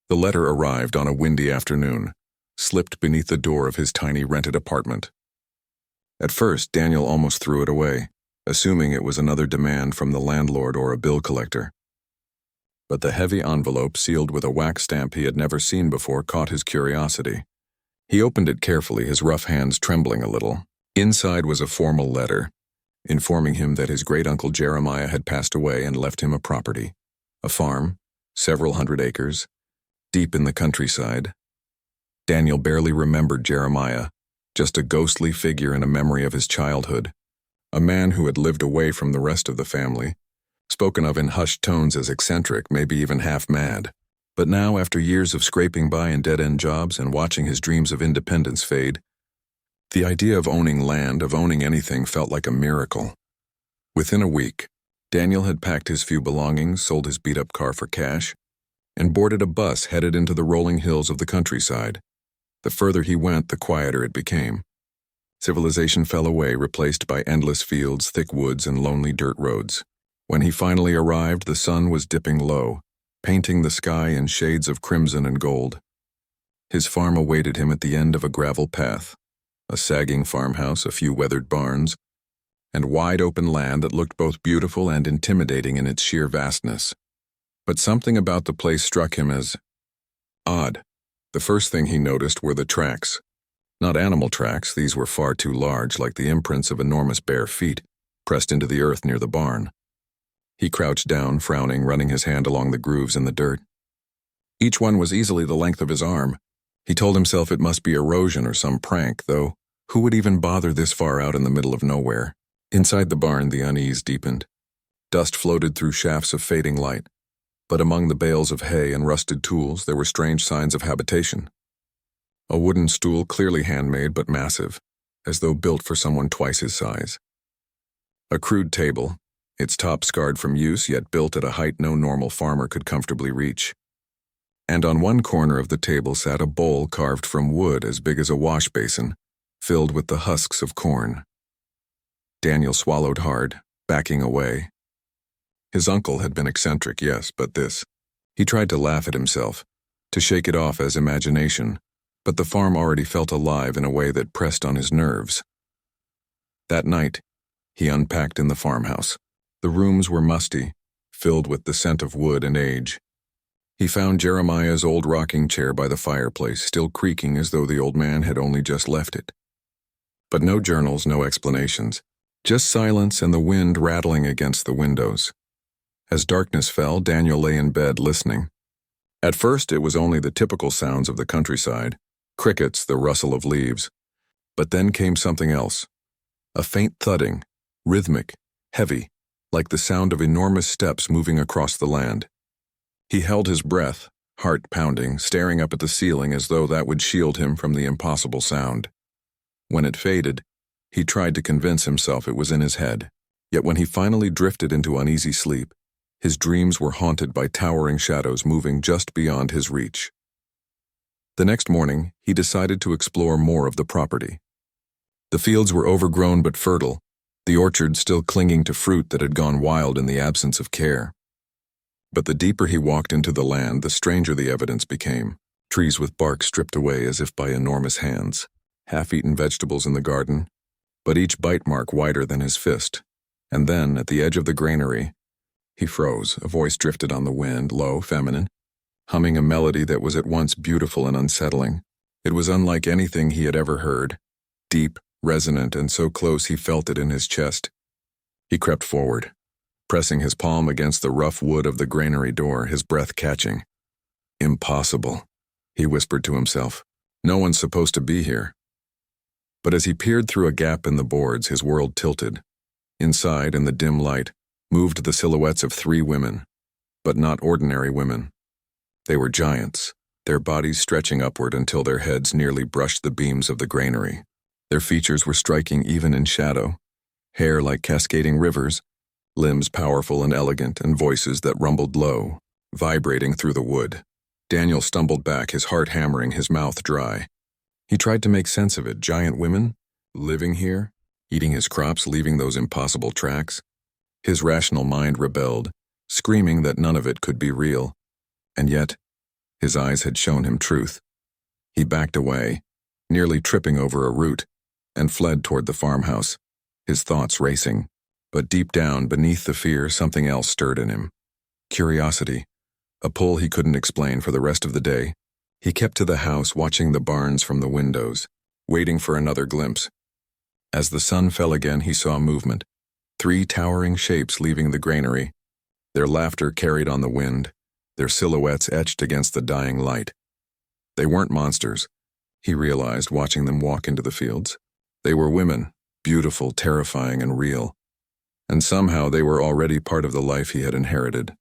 The letter arrived on a windy afternoon, slipped beneath the door of his tiny rented apartment. At first, Daniel almost threw it away, assuming it was another demand from the landlord or a bill collector. But the heavy envelope sealed with a wax stamp he had never seen before caught his curiosity. He opened it carefully, his rough hands trembling a little. Inside was a formal letter, informing him that his great-uncle Jeremiah had passed away and left him a property, a farm, several hundred acres, deep in the countryside. Daniel barely remembered Jeremiah, just a ghostly figure in a memory of his childhood, a man who had lived away from the rest of the family, spoken of in hushed tones as eccentric, maybe even half-mad. But now, after years of scraping by in dead-end jobs and watching his dreams of independence fade, the idea of owning land, of owning anything, felt like a miracle. Within a week, Daniel had packed his few belongings, sold his beat-up car for cash, and boarded a bus headed into the rolling hills of the countryside. The further he went, the quieter it became. Civilization fell away, replaced by endless fields, thick woods, and lonely dirt roads. When he finally arrived, the sun was dipping low, painting the sky in shades of crimson and gold. His farm awaited him at the end of a gravel path, a sagging farmhouse, a few weathered barns, and wide-open land that looked both beautiful and intimidating in its sheer vastness. But something about the place struck him as odd. The first thing he noticed were the tracks. Not animal tracks, these were far too large, like the imprints of enormous bare feet, pressed into the earth near the barn. He crouched down, frowning, running his hand along the grooves in the dirt. Each one was easily the length of his arm. He told himself it must be erosion or some prank, though who would even bother this far out in the middle of nowhere? Inside the barn, the unease deepened. Dust floated through shafts of fading light. But among the bales of hay and rusted tools, there were strange signs of habitation. A wooden stool, clearly handmade but massive, as though built for someone twice his size. A crude table, its top scarred from use yet built at a height no normal farmer could comfortably reach. And on one corner of the table sat a bowl carved from wood as big as a wash basin, filled with the husks of corn. Daniel swallowed hard, backing away. His uncle had been eccentric, yes, but this. He tried to laugh at himself, to shake it off as imagination, but the farm already felt alive in a way that pressed on his nerves. That night, he unpacked in the farmhouse. The rooms were musty, filled with the scent of wood and age. He found Jeremiah's old rocking chair by the fireplace, still creaking as though the old man had only just left it. But no journals, no explanations, just silence and the wind rattling against the windows. As darkness fell, Daniel lay in bed listening. At first, it was only the typical sounds of the countryside, crickets, the rustle of leaves. But then came something else. A faint thudding, rhythmic, heavy, like the sound of enormous steps moving across the land. He held his breath, heart pounding, staring up at the ceiling as though that would shield him from the impossible sound. When it faded, he tried to convince himself it was in his head. Yet when he finally drifted into uneasy sleep, his dreams were haunted by towering shadows moving just beyond his reach. The next morning, he decided to explore more of the property. The fields were overgrown but fertile, the orchard still clinging to fruit that had gone wild in the absence of care. But the deeper he walked into the land, the stranger the evidence became. Trees with bark stripped away as if by enormous hands, half-eaten vegetables in the garden, but each bite mark wider than his fist. And then, at the edge of the granary, he froze. A voice drifted on the wind, low, feminine, humming a melody that was at once beautiful and unsettling. It was unlike anything he had ever heard, deep, resonant, and so close he felt it in his chest. He crept forward, pressing his palm against the rough wood of the granary door, his breath catching. Impossible, he whispered to himself. No one's supposed to be here. But as he peered through a gap in the boards, his world tilted. Inside, in the dim light, moved the silhouettes of 3 women, but not ordinary women. They were giants, their bodies stretching upward until their heads nearly brushed the beams of the granary. Their features were striking even in shadow, hair like cascading rivers, limbs powerful and elegant, and voices that rumbled low, vibrating through the wood. Daniel stumbled back, his heart hammering, his mouth dry. He tried to make sense of it. Giant women, living here, eating his crops, leaving those impossible tracks. His rational mind rebelled, screaming that none of it could be real. And yet, His eyes had shown him truth. He backed away, nearly tripping over a root, and fled toward the farmhouse, his thoughts racing. But deep down, beneath the fear, something else stirred in him. Curiosity, a pull he couldn't explain for the rest of the day. He kept to the house, watching the barns from the windows, waiting for another glimpse. As the sun fell again, he saw movement. 3 towering shapes leaving the granary, their laughter carried on the wind, their silhouettes etched against the dying light. They weren't monsters, he realized, watching them walk into the fields. They were women, beautiful, terrifying, and real. And somehow they were already part of the life he had inherited.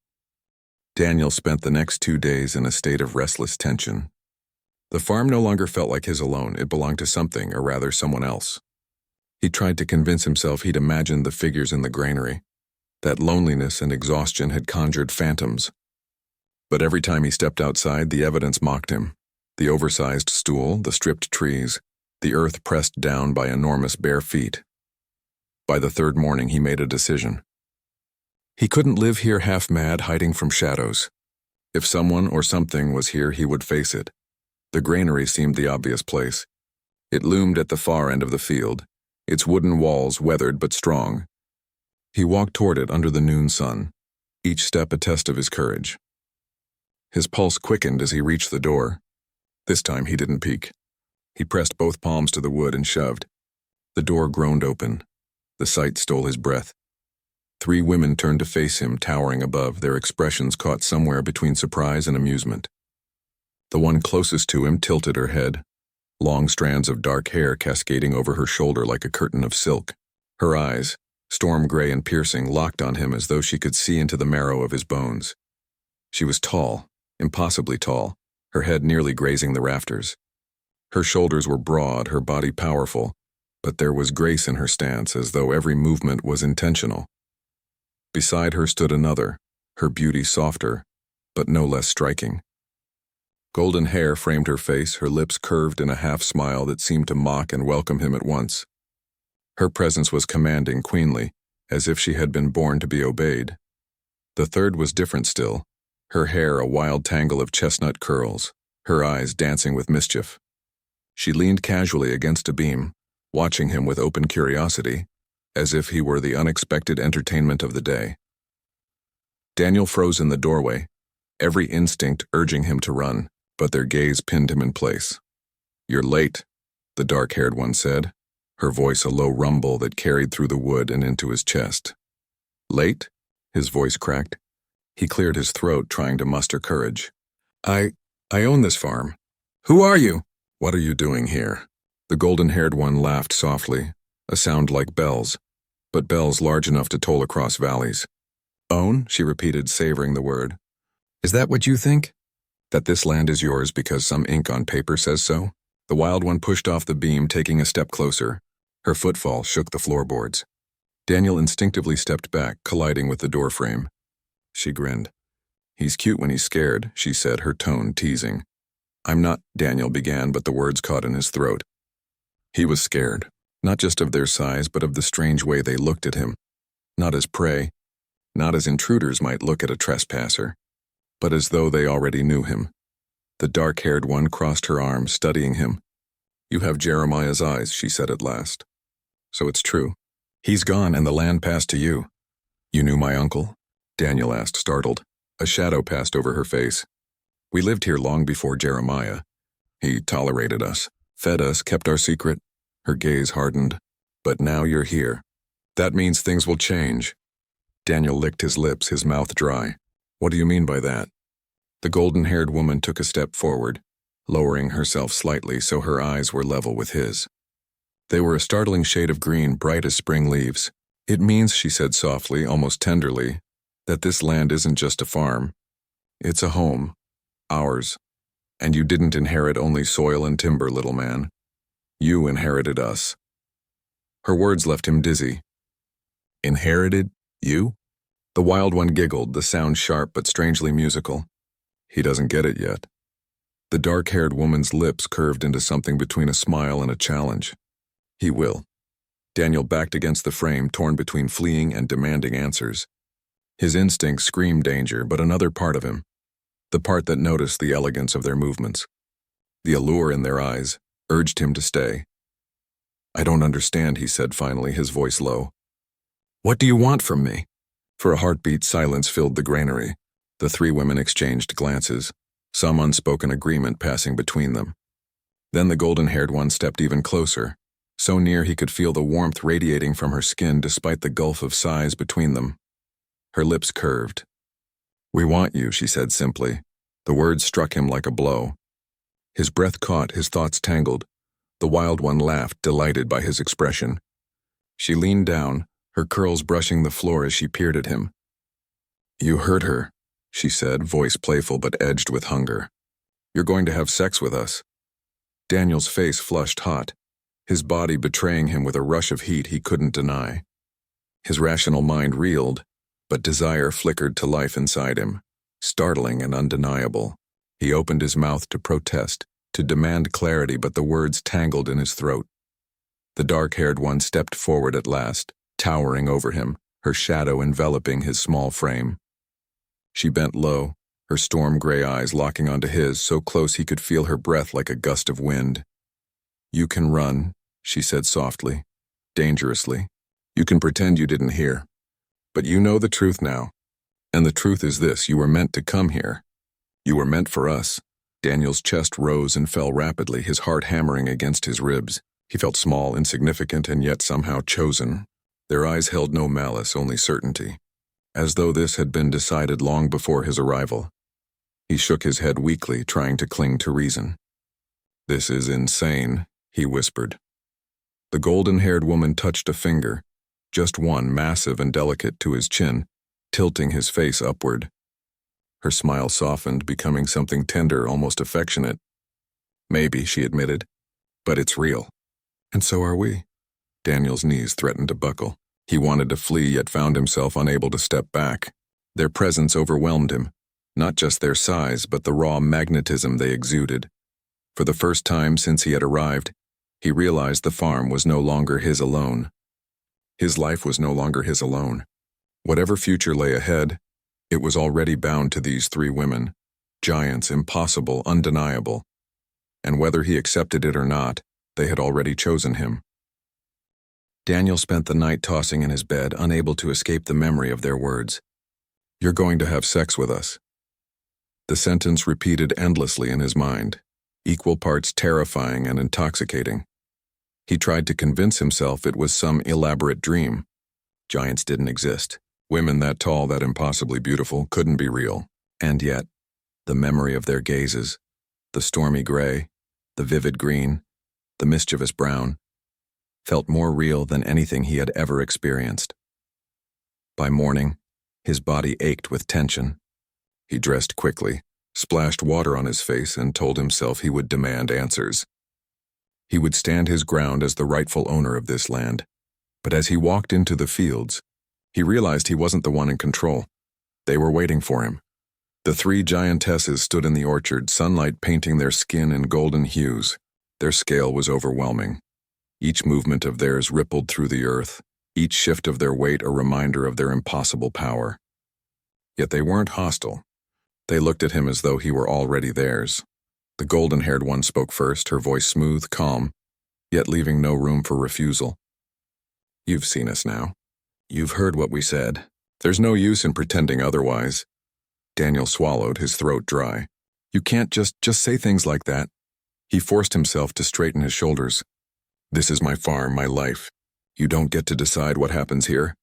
Daniel spent the next 2 days in a state of restless tension. The farm no longer felt like his alone. It belonged to something, or rather someone else. He tried to convince himself he'd imagined the figures in the granary, that loneliness and exhaustion had conjured phantoms. But every time he stepped outside, the evidence mocked him. The oversized stool, the stripped trees, the earth pressed down by enormous bare feet. By the 3rd morning, he made a decision. He couldn't live here half-mad, hiding from shadows. If someone or something was here, he would face it. The granary seemed the obvious place. It loomed at the far end of the field, its wooden walls weathered but strong. He walked toward it under the noon sun, each step a test of his courage. His pulse quickened as he reached the door. This time he didn't peek. He pressed both palms to the wood and shoved. The door groaned open. The sight stole his breath. 3 women turned to face him, towering above, their expressions caught somewhere between surprise and amusement. The one closest to him tilted her head, long strands of dark hair cascading over her shoulder like a curtain of silk. Her eyes, storm gray and piercing, locked on him as though she could see into the marrow of his bones. She was tall, impossibly tall, her head nearly grazing the rafters. Her shoulders were broad, her body powerful, but there was grace in her stance, as though every movement was intentional. Beside her stood another, her beauty softer, but no less striking. Golden hair framed her face, her lips curved in a half-smile that seemed to mock and welcome him at once. Her presence was commanding, queenly, as if she had been born to be obeyed. The third was different still, her hair a wild tangle of chestnut curls, her eyes dancing with mischief. She leaned casually against a beam, watching him with open curiosity, as if he were the unexpected entertainment of the day. Daniel froze in the doorway, every instinct urging him to run, but their gaze pinned him in place. "You're late," the dark-haired one said, her voice a low rumble that carried through the wood and into his chest. "Late?" His voice cracked. He cleared his throat, trying to muster courage. I own this farm. Who are you?" "What are you doing here?" The golden-haired one laughed softly, a sound like bells, but bells large enough to toll across valleys. "Own?" she repeated, savoring the word. "Is that what you think? That this land is yours because some ink on paper says so?" The wild one pushed off the beam, taking a step closer. Her footfall shook the floorboards. Daniel instinctively stepped back, colliding with the doorframe. She grinned. "He's cute when he's scared," she said, her tone teasing. "I'm not," Daniel began, but the words caught in his throat. He was scared, not just of their size, but of the strange way they looked at him. Not as prey, not as intruders might look at a trespasser, but as though they already knew him. The dark-haired one crossed her arms, studying him. "You have Jeremiah's eyes," she said at last. "So it's true. He's gone and the land passed to you." "You knew my uncle?" Daniel asked, startled. A shadow passed over her face. "We lived here long before Jeremiah. He tolerated us, fed us, kept our secret." Her gaze hardened. "But now you're here. That means things will change." Daniel licked his lips, his mouth dry. "What do you mean by that?" The golden-haired woman took a step forward, lowering herself slightly so her eyes were level with his. They were a startling shade of green, bright as spring leaves. "It means," she said softly, almost tenderly, "that this land isn't just a farm. It's a home. Ours. And you didn't inherit only soil and timber, little man. You inherited us." Her words left him dizzy. "Inherited? You?" The wild one giggled, the sound sharp but strangely musical. "He doesn't get it yet." The dark-haired woman's lips curved into something between a smile and a challenge. "He will." Daniel backed against the frame, torn between fleeing and demanding answers. His instincts screamed danger, but another part of him, the part that noticed the elegance of their movements. The allure in their eyes urged him to stay. "I don't understand," he said finally, his voice low. "What do you want from me?" For a heartbeat, silence filled the granary. The three women exchanged glances, some unspoken agreement passing between them. Then the golden-haired one stepped even closer, so near he could feel the warmth radiating from her skin despite the gulf of size between them. Her lips curved. "We want you," she said simply. The words struck him like a blow. His breath caught, his thoughts tangled. The wild one laughed, delighted by his expression. She leaned down, her curls brushing the floor as she peered at him. "You hurt her," she said, voice playful but edged with hunger. "You're going to have sex with us." Daniel's face flushed hot, his body betraying him with a rush of heat he couldn't deny. His rational mind reeled, but desire flickered to life inside him, startling and undeniable. He opened his mouth to protest, to demand clarity, but the words tangled in his throat. The dark-haired one stepped forward at last, towering over him, her shadow enveloping his small frame. She bent low, her storm-gray eyes locking onto his, so close he could feel her breath like a gust of wind. "You can run," she said softly, dangerously. "You can pretend you didn't hear. But you know the truth now. And the truth is this: you were meant to come here. You were meant for us." Daniel's chest rose and fell rapidly, his heart hammering against his ribs. He felt small, insignificant, and yet somehow chosen. Their eyes held no malice, only certainty, as though this had been decided long before his arrival. He shook his head weakly, trying to cling to reason. "This is insane," he whispered. The golden-haired woman touched a finger, just one, massive and delicate, to his chin, tilting his face upward. Her smile softened, becoming something tender, almost affectionate. "Maybe," she admitted, "but it's real. And so are we." Daniel's knees threatened to buckle. He wanted to flee, yet found himself unable to step back. Their presence overwhelmed him, not just their size, but the raw magnetism they exuded. For the first time since he had arrived, he realized the farm was no longer his alone. His life was no longer his alone. Whatever future lay ahead, it was already bound to these three women, giants, impossible, undeniable. And whether he accepted it or not, they had already chosen him. Daniel spent the night tossing in his bed, unable to escape the memory of their words. "You're going to have sex with us." The sentence repeated endlessly in his mind, equal parts terrifying and intoxicating. He tried to convince himself it was some elaborate dream. Giants didn't exist. Women that tall, that impossibly beautiful, couldn't be real. And yet, the memory of their gazes, the stormy gray, the vivid green, the mischievous brown, felt more real than anything he had ever experienced. By morning, his body ached with tension. He dressed quickly, splashed water on his face, and told himself he would demand answers. He would stand his ground as the rightful owner of this land. But as he walked into the fields, he realized he wasn't the one in control. They were waiting for him. The three giantesses stood in the orchard, sunlight painting their skin in golden hues. Their scale was overwhelming. Each movement of theirs rippled through the earth, each shift of their weight a reminder of their impossible power. Yet they weren't hostile. They looked at him as though he were already theirs. The golden-haired one spoke first, her voice smooth, calm, yet leaving no room for refusal. "You've seen us now. You've heard what we said. There's no use in pretending otherwise." Daniel swallowed, his throat dry. "You can't just say things like that." He forced himself to straighten his shoulders. "This is my farm, my life. You don't get to decide what happens here."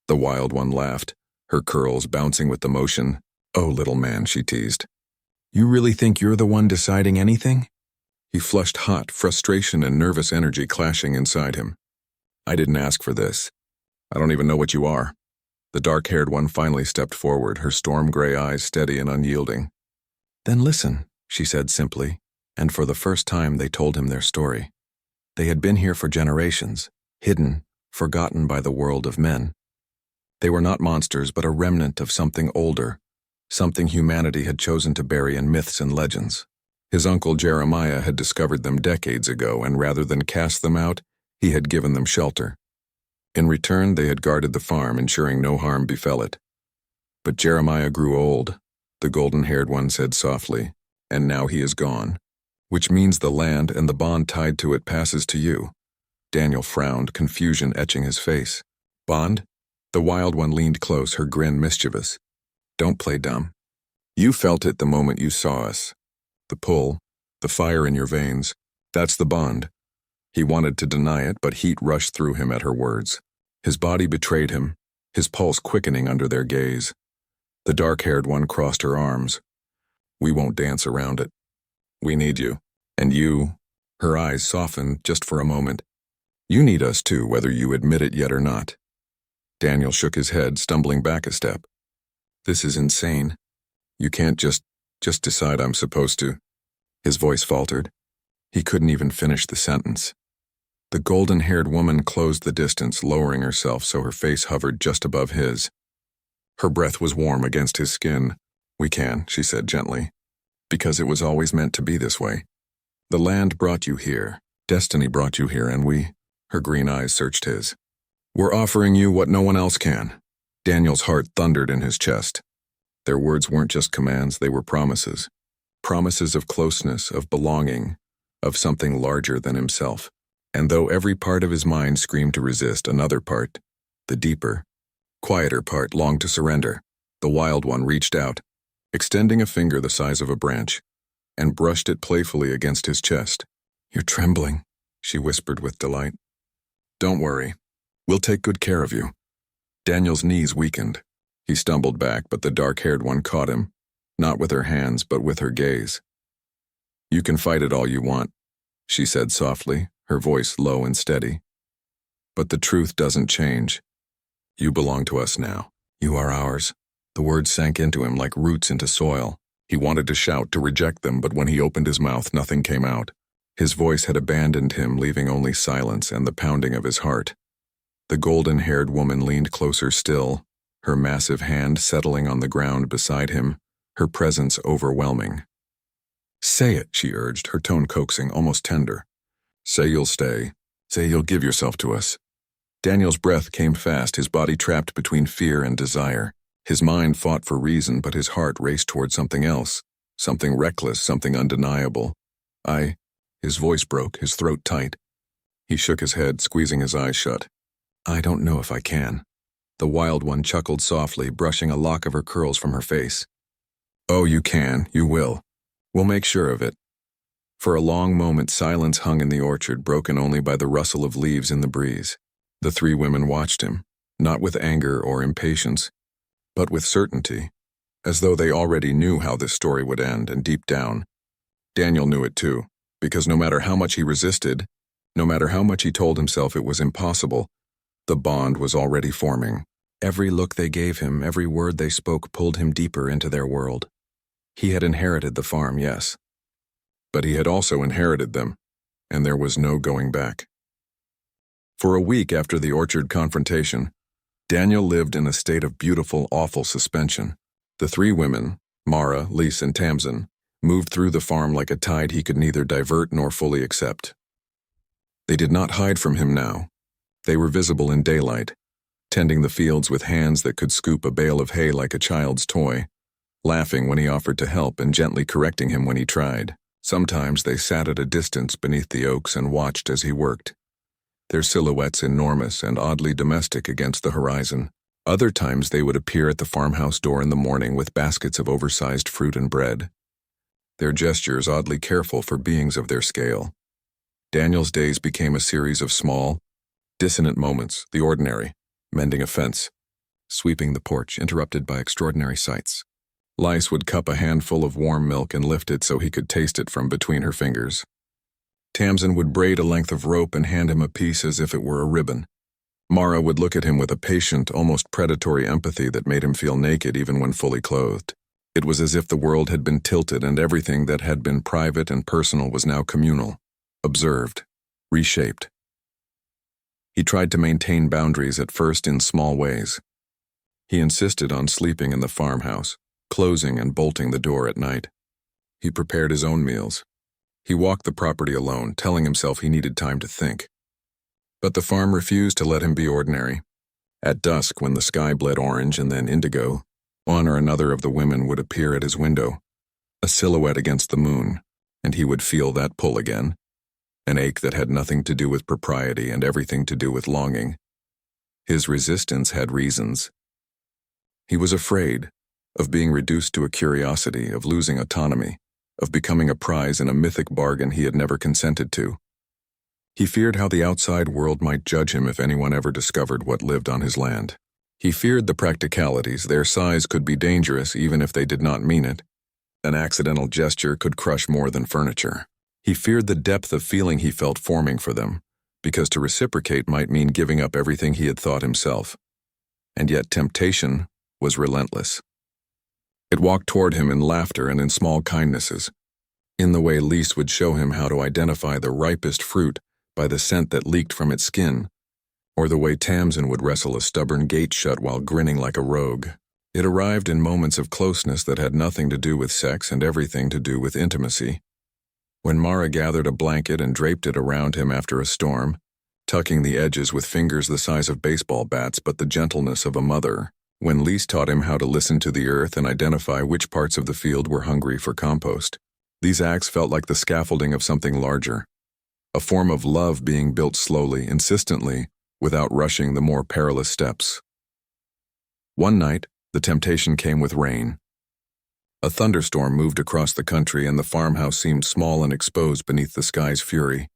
The wild one laughed, her curls bouncing with the motion. "Oh, little man," she teased. "You really think you're the one deciding anything?" He flushed hot, frustration and nervous energy clashing inside him. "I didn't ask for this. I don't even know what you are." The dark-haired one finally stepped forward, her storm-gray eyes steady and unyielding. "Then listen," she said simply, and for the first time they told him their story. They had been here for generations, hidden, forgotten by the world of men. They were not monsters, but a remnant of something older, something humanity had chosen to bury in myths and legends. His uncle Jeremiah had discovered them decades ago, and rather than cast them out, he had given them shelter. In return, they had guarded the farm, ensuring no harm befell it. But Jeremiah grew old. the golden-haired one said softly, and now he is gone. Which means the land and the bond tied to it passes to you. Daniel frowned, confusion etching his face. Bond? The wild one leaned close, her grin mischievous. Don't play dumb. You felt it the moment you saw us. The pull, the fire in your veins, that's the bond. He wanted to deny it, but heat rushed through him at her words. His body betrayed him, his pulse quickening under their gaze. The dark-haired one crossed her arms. We won't dance around it. We need you. And you, her eyes softened just for a moment. You need us too, whether you admit it yet or not. Daniel shook his head, stumbling back a step. This is insane. You can't just decide I'm supposed to. His voice faltered. He couldn't even finish the sentence. The golden-haired woman closed the distance, lowering herself so her face hovered just above his. Her breath was warm against his skin. We can, she said gently, because it was always meant to be this way. The land brought you here, destiny brought you here, and we, her green eyes searched his. We're offering you what no one else can. Daniel's heart thundered in his chest. Their words weren't just commands, they were promises. Promises of closeness, of belonging, of something larger than himself. And though every part of his mind screamed to resist, another part, the deeper, quieter part, longed to surrender. The wild one reached out, extending a finger the size of a branch, and brushed it playfully against his chest. You're trembling, she whispered with delight. Don't worry. We'll take good care of you. Daniel's knees weakened. He stumbled back, but the dark-haired one caught him, not with her hands, but with her gaze. You can fight it all you want, she said softly, her voice low and steady. But the truth doesn't change. You belong to us now. You are ours. The words sank into him like roots into soil. He wanted to shout, to reject them, but when he opened his mouth, nothing came out. His voice had abandoned him, leaving only silence and the pounding of his heart. The golden-haired woman leaned closer still, her massive hand settling on the ground beside him, her presence overwhelming. Say it, she urged, her tone coaxing, almost tender. Say you'll stay. Say you'll give yourself to us. Daniel's breath came fast, his body trapped between fear and desire. His mind fought for reason, but his heart raced toward something else, something reckless, something undeniable. His voice broke, his throat tight. He shook his head, squeezing his eyes shut. I don't know if I can. The wild one chuckled softly, brushing a lock of her curls from her face. Oh, you can, you will. We'll make sure of it. For a long moment, silence hung in the orchard, broken only by the rustle of leaves in the breeze. The three women watched him, not with anger or impatience, but with certainty, as though they already knew how this story would end, and deep down, Daniel knew it too, because no matter how much he resisted, no matter how much he told himself it was impossible, the bond was already forming. Every look they gave him, every word they spoke pulled him deeper into their world. He had inherited the farm, yes, but he had also inherited them, and there was no going back. For a week after the orchard confrontation, Daniel lived in a state of beautiful, awful suspension. The three women, Mara, Lise, and Tamsin, moved through the farm like a tide he could neither divert nor fully accept. They did not hide from him now. They were visible in daylight, tending the fields with hands that could scoop a bale of hay like a child's toy, laughing when he offered to help and gently correcting him when he tried. Sometimes they sat at a distance beneath the oaks and watched as he worked, their silhouettes enormous and oddly domestic against the horizon. Other times they would appear at the farmhouse door in the morning with baskets of oversized fruit and bread, their gestures oddly careful for beings of their scale. Daniel's days became a series of small, dissonant moments, the ordinary, mending a fence, sweeping the porch, interrupted by extraordinary sights. Lise would cup a handful of warm milk and lift it so he could taste it from between her fingers. Tamsin would braid a length of rope and hand him a piece as if it were a ribbon. Mara would look at him with a patient, almost predatory empathy that made him feel naked even when fully clothed. It was as if the world had been tilted and everything that had been private and personal was now communal, observed, reshaped. He tried to maintain boundaries at first in small ways. He insisted on sleeping in the farmhouse, closing and bolting the door at night. He prepared his own meals. He walked the property alone, telling himself he needed time to think. But the farm refused to let him be ordinary. At dusk, when the sky bled orange and then indigo, One or another of the women would appear at his window, a silhouette against the moon, and he would feel that pull again, an ache that had nothing to do with propriety and everything to do with longing. His resistance had reasons. He was afraid of being reduced to a curiosity, of losing autonomy, of becoming a prize in a mythic bargain he had never consented to. He feared how the outside world might judge him if anyone ever discovered what lived on his land. He feared the practicalities. Their size could be dangerous even if they did not mean it. An accidental gesture could crush more than furniture. He feared the depth of feeling he felt forming for them, because to reciprocate might mean giving up everything he had thought himself. And yet temptation was relentless. It walked toward him in laughter and in small kindnesses, in the way Lise would show him how to identify the ripest fruit by the scent that leaked from its skin, or the way Tamsin would wrestle a stubborn gate shut while grinning like a rogue. It arrived in moments of closeness that had nothing to do with sex and everything to do with intimacy. When Mara gathered a blanket and draped it around him after a storm, tucking the edges with fingers the size of baseball bats but the gentleness of a mother. When Lise taught him how to listen to the earth and identify which parts of the field were hungry for compost. These acts felt like the scaffolding of something larger, a form of love being built slowly, insistently, without rushing the more perilous steps. One night, the temptation came with rain. A thunderstorm moved across the country and the farmhouse seemed small and exposed beneath the sky's fury.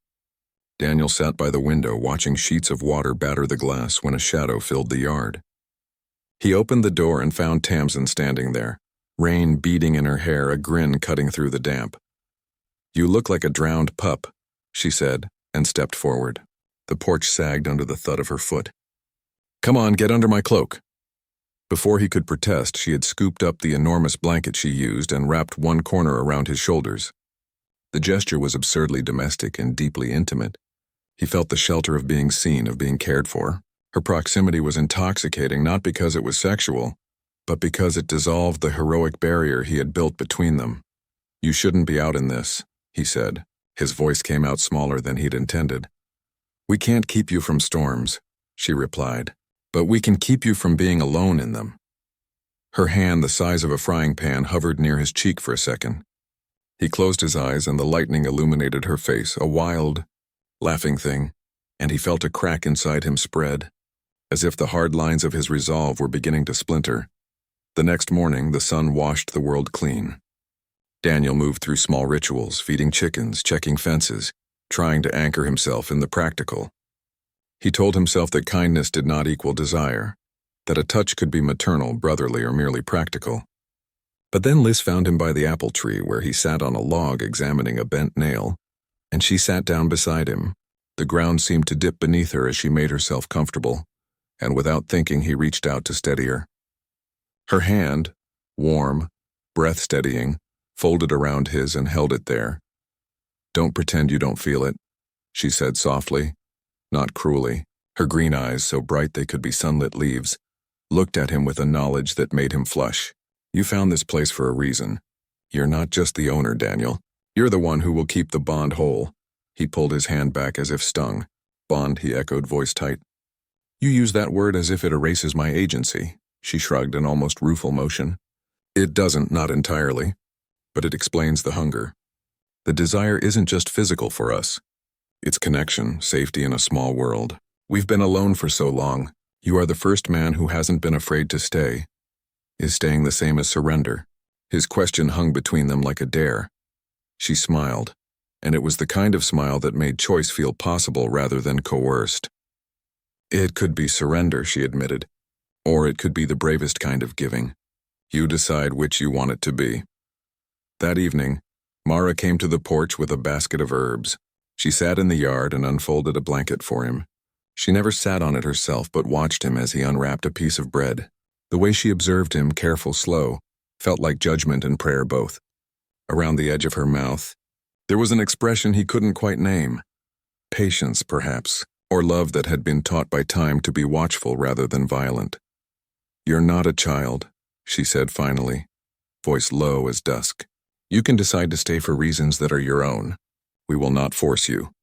Daniel sat by the window watching sheets of water batter the glass when a shadow filled the yard. He opened the door and found Tamsin standing there, rain beading in her hair, a grin cutting through the damp. "You look like a drowned pup," she said, and stepped forward. The porch sagged under the thud of her foot. "Come on, get under my cloak." Before he could protest, she had scooped up the enormous blanket she used and wrapped one corner around his shoulders. The gesture was absurdly domestic and deeply intimate. He felt the shelter of being seen, of being cared for. Her proximity was intoxicating, not because it was sexual, but because it dissolved the heroic barrier he had built between them. "You shouldn't be out in this," he said. His voice came out smaller than he'd intended. "We can't keep you from storms," she replied, "but we can keep you from being alone in them." Her hand, the size of a frying pan, hovered near his cheek for a second. He closed his eyes and the lightning illuminated her face, a wild, laughing thing, and he felt a crack inside him spread, as if the hard lines of his resolve were beginning to splinter. The next morning, the sun washed the world clean. Daniel moved through small rituals, feeding chickens, checking fences, trying to anchor himself in the practical. He told himself that kindness did not equal desire, that a touch could be maternal, brotherly, or merely practical. But then Liz found him by the apple tree, where he sat on a log examining a bent nail, and she sat down beside him. The ground seemed to dip beneath her as she made herself comfortable, and without thinking he reached out to steady her. Her hand, warm, breath-steadying, folded around his and held it there. "Don't pretend you don't feel it," she said softly, not cruelly. Her green eyes, so bright they could be sunlit leaves, looked at him with a knowledge that made him flush. "You found this place for a reason. You're not just the owner, Daniel. You're the one who will keep the bond whole." He pulled his hand back as if stung. "Bond," he echoed, voice tight. "You use that word as if it erases my agency." She shrugged in almost rueful motion. "It doesn't, not entirely. But it explains the hunger. The desire isn't just physical for us. It's connection, safety in a small world. We've been alone for so long. You are the first man who hasn't been afraid to stay. Is staying the same as surrender?" His question hung between them like a dare. She smiled, and it was the kind of smile that made choice feel possible rather than coerced. "It could be surrender," she admitted, "or it could be the bravest kind of giving. You decide which you want it to be." That evening, Mara came to the porch with a basket of herbs. She sat in the yard and unfolded a blanket for him. She never sat on it herself but watched him as he unwrapped a piece of bread. The way she observed him, careful, slow, felt like judgment and prayer both. Around the edge of her mouth, there was an expression he couldn't quite name. Patience, perhaps, or love that had been taught by time to be watchful rather than violent. "You're not a child," she said finally, voice low as dusk. "You can decide to stay for reasons that are your own. We will not force you."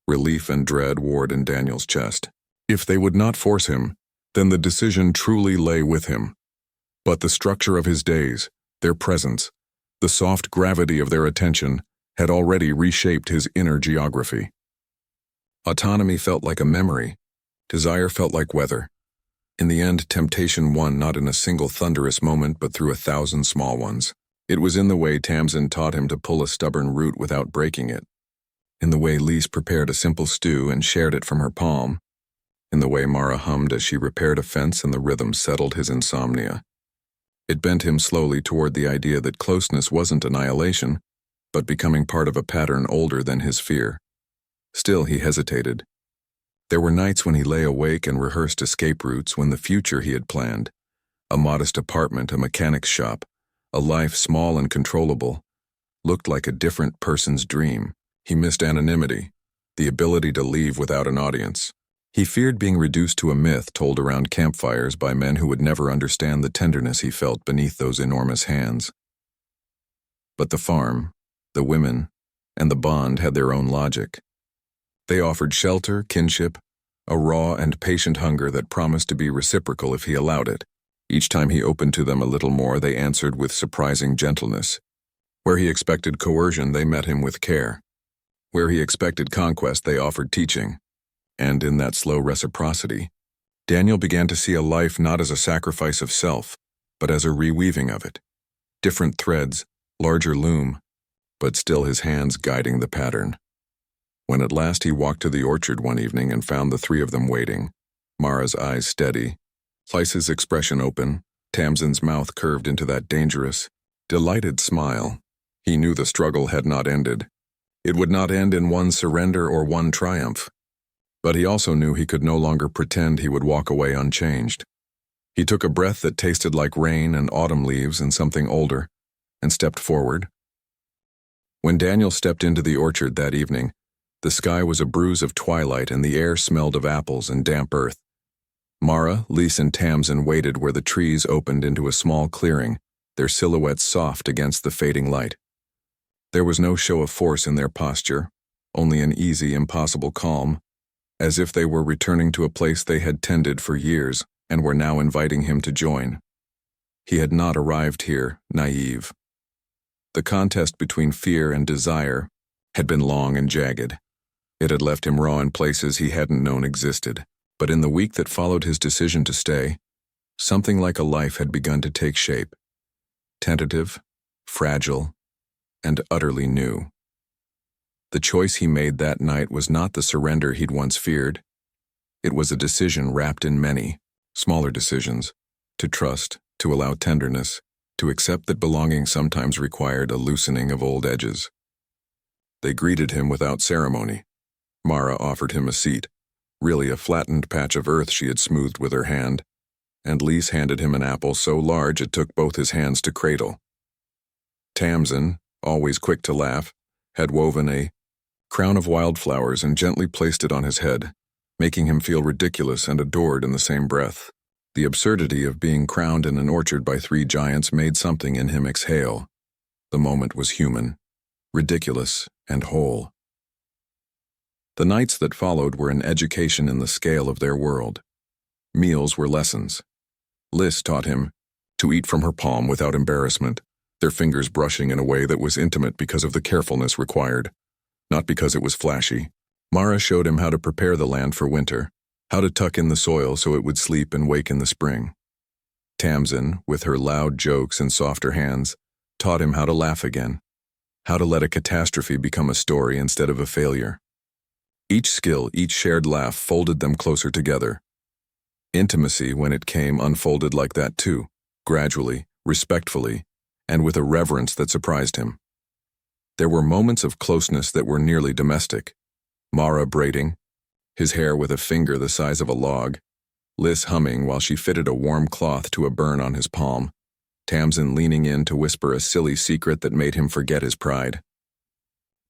Relief and dread warred in Daniel's chest. If they would not force him, then the decision truly lay with him. But the structure of his days, their presence, the soft gravity of their attention, had already reshaped his inner geography. Autonomy felt like a memory. Desire felt like weather. In the end, temptation won not in a single thunderous moment but through 1,000 small ones. It was in the way Tamsin taught him to pull a stubborn root without breaking it. In the way Lise prepared a simple stew and shared it from her palm. In the way Mara hummed as she repaired a fence and the rhythm settled his insomnia. It bent him slowly toward the idea that closeness wasn't annihilation, but becoming part of a pattern older than his fear. Still, he hesitated. There were nights when he lay awake and rehearsed escape routes when the future he had planned, a modest apartment, a mechanic's shop, a life small and controllable, looked like a different person's dream. He missed anonymity, the ability to leave without an audience. He feared being reduced to a myth told around campfires by men who would never understand the tenderness he felt beneath those enormous hands. But the farm, the women, and the bond had their own logic. They offered shelter, kinship, a raw and patient hunger that promised to be reciprocal if he allowed it. Each time he opened to them a little more, they answered with surprising gentleness. Where he expected coercion, they met him with care. Where he expected conquest, they offered teaching. And in that slow reciprocity, Daniel began to see a life not as a sacrifice of self, but as a reweaving of it. Different threads, larger loom, but still his hands guiding the pattern. When at last he walked to the orchard one evening and found the three of them waiting, Mara's eyes steady, Lice's expression open, Tamsin's mouth curved into that dangerous, delighted smile, he knew the struggle had not ended. It would not end in one surrender or one triumph. But he also knew he could no longer pretend he would walk away unchanged. He took a breath that tasted like rain and autumn leaves and something older, and stepped forward. When Daniel stepped into the orchard that evening, the sky was a bruise of twilight and the air smelled of apples and damp earth. Mara, Lise, and Tamsin waited where the trees opened into a small clearing, their silhouettes soft against the fading light. There was no show of force in their posture, only an easy, impossible calm, as if they were returning to a place they had tended for years and were now inviting him to join. He had not arrived here naive. The contest between fear and desire had been long and jagged. It had left him raw in places he hadn't known existed. But in the week that followed his decision to stay, something like a life had begun to take shape. Tentative, fragile, and utterly new. The choice he made that night was not the surrender he'd once feared. It was a decision wrapped in many, smaller decisions, to trust, to allow tenderness, to accept that belonging sometimes required a loosening of old edges. They greeted him without ceremony. Mara offered him a seat, really a flattened patch of earth she had smoothed with her hand, and Lise handed him an apple so large it took both his hands to cradle. Tamsin, always quick to laugh, had woven a crown of wildflowers and gently placed it on his head, making him feel ridiculous and adored in the same breath. The absurdity of being crowned in an orchard by three giants made something in him exhale. The moment was human, ridiculous, and whole. The nights that followed were an education in the scale of their world. Meals were lessons. Lise taught him to eat from her palm without embarrassment, their fingers brushing in a way that was intimate because of the carefulness required, not because it was flashy. Mara showed him how to prepare the land for winter, how to tuck in the soil so it would sleep and wake in the spring. Tamsin, with her loud jokes and softer hands, taught him how to laugh again, how to let a catastrophe become a story instead of a failure. Each skill, each shared laugh folded them closer together. Intimacy, when it came, unfolded like that too, gradually, respectfully, and with a reverence that surprised him. There were moments of closeness that were nearly domestic. Mara braiding, his hair with a finger the size of a log, Lise humming while she fitted a warm cloth to a burn on his palm, Tamsin leaning in to whisper a silly secret that made him forget his pride.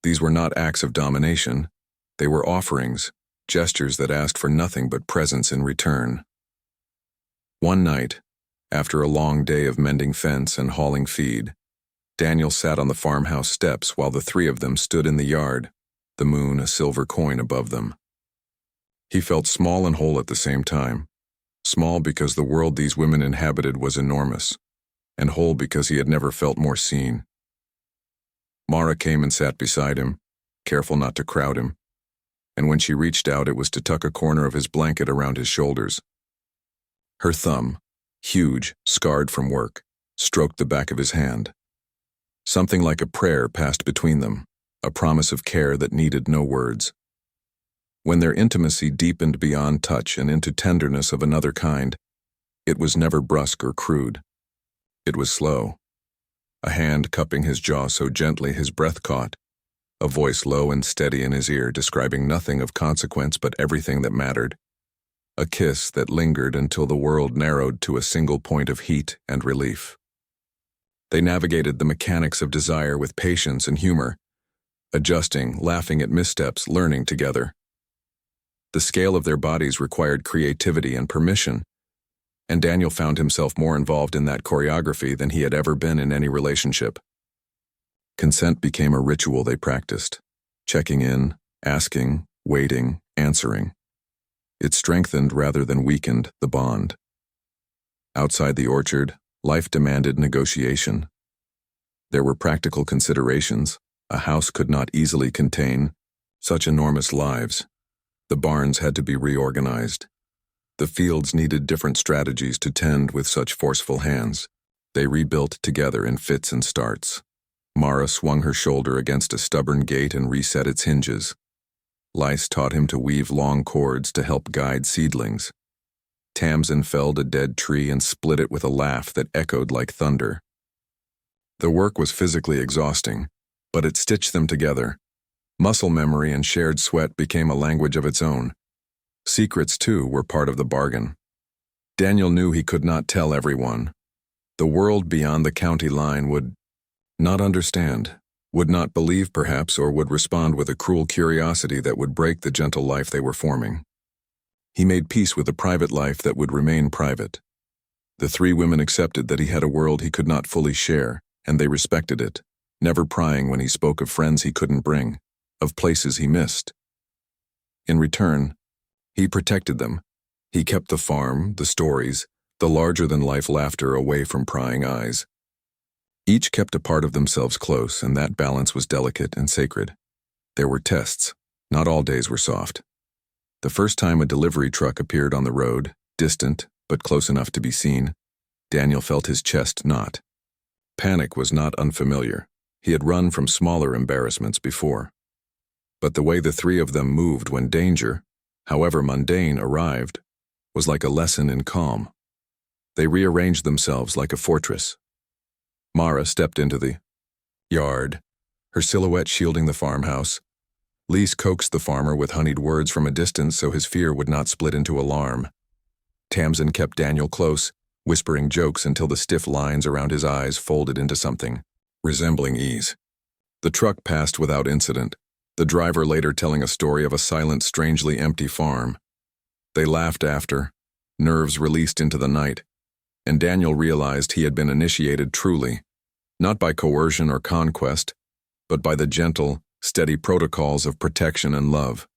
These were not acts of domination. They were offerings, gestures that asked for nothing but presence in return. One night, after a long day of mending fence and hauling feed, Daniel sat on the farmhouse steps while the three of them stood in the yard, the moon a silver coin above them. He felt small and whole at the same time. Small because the world these women inhabited was enormous, and whole because he had never felt more seen. Mara came and sat beside him, careful not to crowd him, and when she reached out, it was to tuck a corner of his blanket around his shoulders. Her thumb, huge, scarred from work, stroked the back of his hand. Something like a prayer passed between them, a promise of care that needed no words. When their intimacy deepened beyond touch and into tenderness of another kind, it was never brusque or crude. It was slow. A hand cupping his jaw so gently his breath caught, a voice low and steady in his ear describing nothing of consequence but everything that mattered. A kiss that lingered until the world narrowed to a single point of heat and relief. They navigated the mechanics of desire with patience and humor, adjusting, laughing at missteps, learning together. The scale of their bodies required creativity and permission, and Daniel found himself more involved in that choreography than he had ever been in any relationship. Consent became a ritual they practiced, checking in, asking, waiting, answering. It strengthened rather than weakened the bond. Outside the orchard, life demanded negotiation. There were practical considerations. A house could not easily contain such enormous lives. The barns had to be reorganized. The fields needed different strategies to tend with such forceful hands. They rebuilt together in fits and starts. Mara swung her shoulder against a stubborn gate and reset its hinges. Lice taught him to weave long cords to help guide seedlings. Tamsin felled a dead tree and split it with a laugh that echoed like thunder. The work was physically exhausting, but it stitched them together. Muscle memory and shared sweat became a language of its own. Secrets, too, were part of the bargain. Daniel knew he could not tell everyone. The world beyond the county line would not understand, would not believe perhaps, or would respond with a cruel curiosity that would break the gentle life they were forming. He made peace with a private life that would remain private. The three women accepted that he had a world he could not fully share, and they respected it, never prying when he spoke of friends he couldn't bring, of places he missed. In return, he protected them. He kept the farm, the stories, the larger-than-life laughter away from prying eyes. Each kept a part of themselves close, and that balance was delicate and sacred. There were tests. Not all days were soft. The first time a delivery truck appeared on the road, distant but close enough to be seen, Daniel felt his chest knot. Panic was not unfamiliar. He had run from smaller embarrassments before. But the way the three of them moved when danger, however mundane, arrived, was like a lesson in calm. They rearranged themselves like a fortress. Mara stepped into the yard, her silhouette shielding the farmhouse. Lise coaxed the farmer with honeyed words from a distance so his fear would not split into alarm. Tamsin kept Daniel close, whispering jokes until the stiff lines around his eyes folded into something resembling ease. The truck passed without incident, the driver later telling a story of a silent, strangely empty farm. They laughed after, nerves released into the night, and Daniel realized he had been initiated truly, not by coercion or conquest, but by the gentle, steady protocols of protection and love.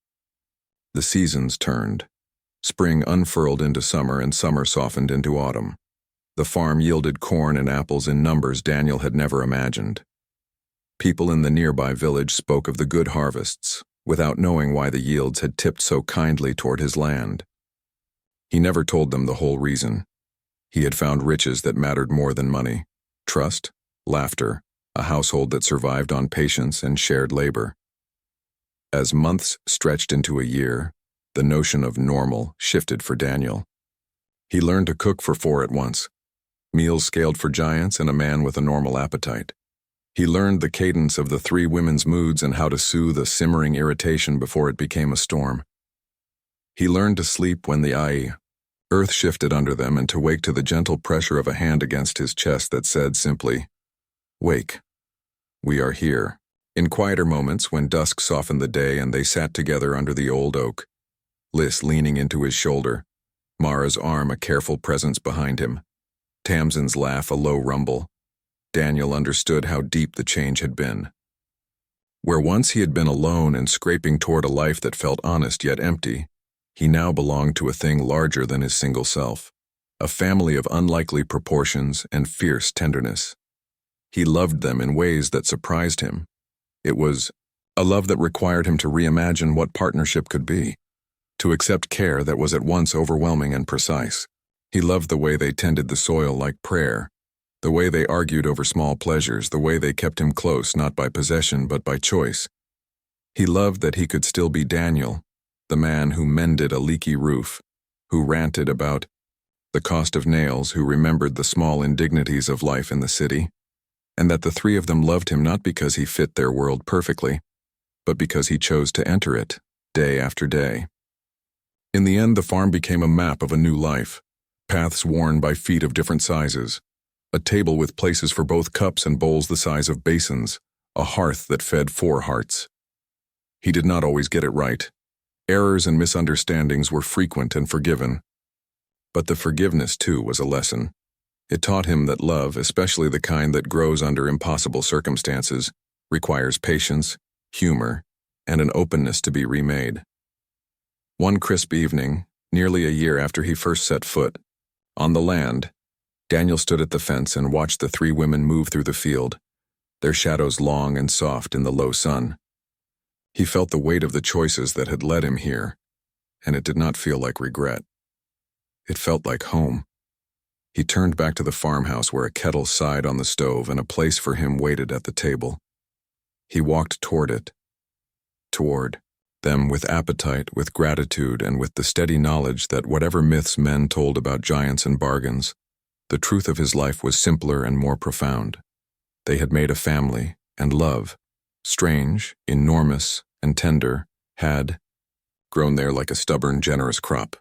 The seasons turned. Spring unfurled into summer and summer softened into autumn. The farm yielded corn and apples in numbers Daniel had never imagined. People in the nearby village spoke of the good harvests, without knowing why the yields had tipped so kindly toward his land. He never told them the whole reason. He had found riches that mattered more than money: trust, laughter, a household that survived on patience and shared labor. As months stretched into a year, the notion of normal shifted for Daniel. He learned to cook for four at once, meals scaled for giants and a man with a normal appetite. He learned the cadence of the three women's moods and how to soothe a simmering irritation before it became a storm. He learned to sleep when the earth shifted under them and to wake to the gentle pressure of a hand against his chest that said simply, "Wake. We are here." In quieter moments, when dusk softened the day and they sat together under the old oak, Lys leaning into his shoulder, Mara's arm a careful presence behind him, Tamsin's laugh a low rumble, Daniel understood how deep the change had been. Where once he had been alone and scraping toward a life that felt honest yet empty, He now belonged to a thing larger than his single self, a family of unlikely proportions and fierce tenderness. He loved them in ways that surprised him. It was a love that required him to reimagine what partnership could be, to accept care that was at once overwhelming and precise. He loved the way they tended the soil like prayer, the way they argued over small pleasures, the way they kept him close not by possession but by choice. He loved that he could still be Daniel, the man who mended a leaky roof, who ranted about the cost of nails, who remembered the small indignities of life in the city, and that the three of them loved him not because he fit their world perfectly, but because he chose to enter it, day after day. In the end, the farm became a map of a new life, paths worn by feet of different sizes, a table with places for both cups and bowls the size of basins, a hearth that fed 4 hearts. He did not always get it right. Errors and misunderstandings were frequent and forgiven. But the forgiveness, too, was a lesson. It taught him that love, especially the kind that grows under impossible circumstances, requires patience, humor, and an openness to be remade. One crisp evening, nearly a year after he first set foot on the land, Daniel stood at the fence and watched the 3 women move through the field, their shadows long and soft in the low sun. He felt the weight of the choices that had led him here, and it did not feel like regret. It felt like home. He turned back to the farmhouse where a kettle sighed on the stove and a place for him waited at the table. He walked toward it, toward them with appetite, with gratitude, and with the steady knowledge that whatever myths men told about giants and bargains, the truth of his life was simpler and more profound. They had made a family, and love, strange, enormous, and tender, had grown there like a stubborn, generous crop.